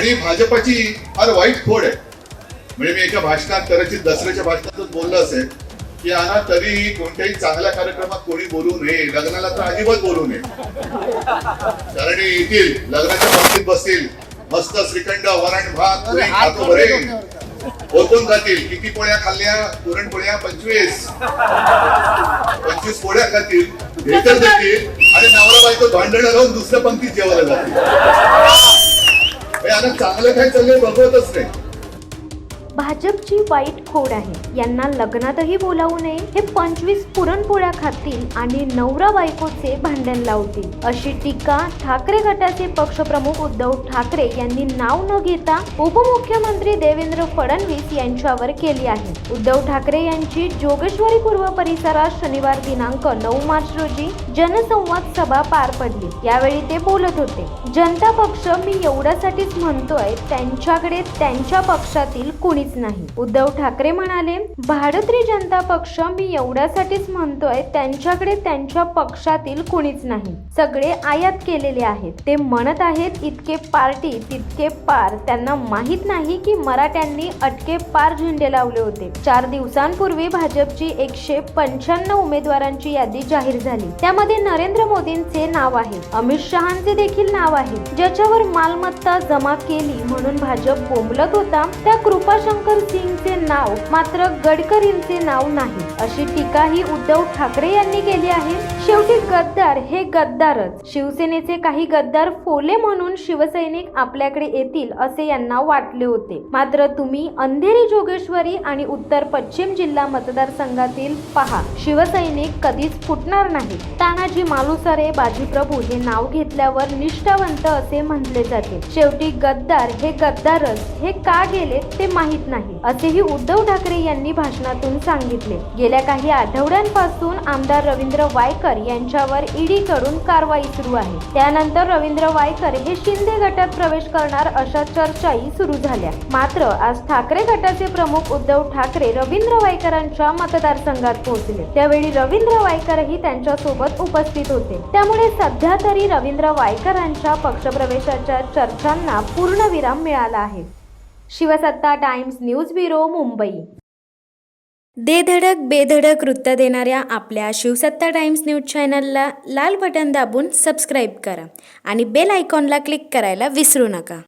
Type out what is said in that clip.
आणि भाजपची फार वाईट खोड आहे. म्हणजे मी एका भाषणात कदाचित दसऱ्याच्या भाषणातच बोललं असेल की आणा तरीही कोणत्याही चांगल्या कार्यक्रमात कोणी बोलू नये, लग्नाला तर अजिबात बोलू नये. कारण येतील लग्नाच्या पंक्तीत बसतील, मस्त श्रीखंड वरण भात खातो बरे, ओतून जातील. किती पोळ्या खाल्ल्या? पुरणपोळ्या 25 पोळ्या खातील, भेटत देतील आणि नवरा बायको भांडणं लावून दुसऱ्या पंक्तीत जेवायला जातील. आता चांगलं काय चाललंय बघवतच नाही. भाजपची वाईट खोड आहे. यांना लग्नातही बोलावू नये, हे 25 पुरणपोळ्या खातील आणि नवरा बायकोचे भांडण लावतील, अशी टीका ठाकरे गटाचे पक्षप्रमुख उद्धव ठाकरे यांनी नाव न घेता उपमुख्यमंत्री देवेंद्र फडणवीस यांच्यावर केली आहे. उद्धव ठाकरे यांची जोगेश्वरी पूर्व परिसरात शनिवार दिनांक 9 मार्च रोजी जनसंवाद सभा पार पडली. यावेळी ते बोलत होते. जनता पक्ष मी एवढ्यासाठीच म्हणतोय, त्यांच्याकडे त्यांच्या पक्षातील कोणी नाही. उद्धव ठाकरे म्हणाले, भारतीय जनता पक्ष मी एवढ्यासाठीच म्हणतोय, त्यांच्याकडे त्यांच्या पक्षातील कोणीच नाही. सगळे आयात केलेले आहेत. ते म्हणत आहेत इतके पार्टी तितके पार. त्यांना माहित नाही की मराठ्यांनी अटके पार झेंडे लावले होते. 4 दिवसांपूर्वी भाजपची 195 उमेदवारांची यादी जाहीर झाली. त्यामध्ये नरेंद्र मोदींचे नाव आहे, अमित शहांचे देखील नाव आहे. ज्याच्यावर मालमत्ता जमा केली म्हणून भाजप बोंबलत होता, त्या कृपा शंकर सिंगचे नाव मात्र गडकरींचे नाव नाही, अशी टीका ही उद्धव ठाकरे यांनी केली आहे. शेवटी गद्दार हे गद्दारच. शिवसेनेचे काही गद्दार फोले म्हणून शिवसैनिक आपल्याकडे येतील असे यांना वाटले होते. मात्र तुम्ही अंधेरी, जोगेश्वरी आणि उत्तर पश्चिम जिल्हा मतदारसंघातील पहा, शिवसैनिक कधीच फुटणार नाही. तानाजी मालुसरे, बाजीप्रभू हे नाव घेतल्यावर निष्ठावंत असे म्हटले जाते. शेवटी गद्दार हे गद्दारच. हे का गेले ते माहित नाही, असेही उद्धव ठाकरे यांनी भाषणातून सांगितले. गेल्या काही आठवड्यांपासून आमदार रवींद्र वायकर यांच्यावर ईडी कडून कारवाई सुरू आहे. त्यानंतर रवींद्र वायकर हे शिंदे गटात प्रवेश करणार अशा चर्चाही सुरू झाल्या. मात्र आज ठाकरे गटाचे प्रमुख उद्धव ठाकरे रवींद्र वायकरांच्या मतदारसंघात पोहोचले. त्यावेळी रवींद्र वायकरही त्यांच्या सोबत उपस्थित होते. त्यामुळे सध्या तरी रवींद्र वायकरांच्या पक्षप्रवेशाच्या चर्चांना पूर्णविराम मिळाला आहे. शिवसत्ता टाइम्स न्यूज ब्युरो, मुंबई. धडक बेधडक वृत्त देणाऱ्या आपल्या शिवसत्ता टाइम्स न्यूज चॅनलला लाल बटन दाबून सबस्क्राईब करा आणि बेल आयकॉनला क्लिक करायला विसरू नका.